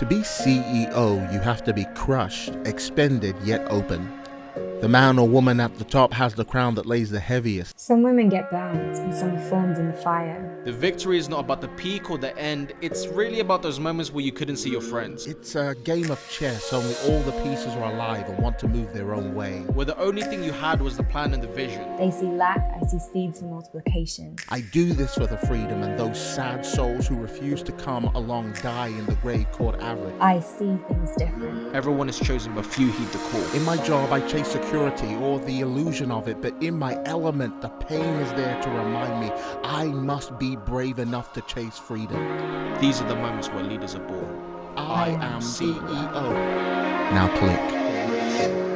To be CEO, you have to be crushed, expended, yet open. The man or woman at the top has the crown that lays the heaviest. Some women get burned and some are formed in the fire. The victory is not about the peak or the end, it's really about those moments where you couldn't see your friends. It's a game of chess, only all the pieces are alive and want to move their own way. Where the only thing you had was the plan and the vision. They see lack, I see seeds for multiplication. I do this for the freedom, and those sad souls who refuse to come along die in the grave called average. I see things different. Everyone is chosen, but few heed the call. In my job, I chase security or the illusion of it, but in my element, the pain is there to remind me I must be brave enough to chase freedom. These are the moments where leaders are born. I am CEO. Now click.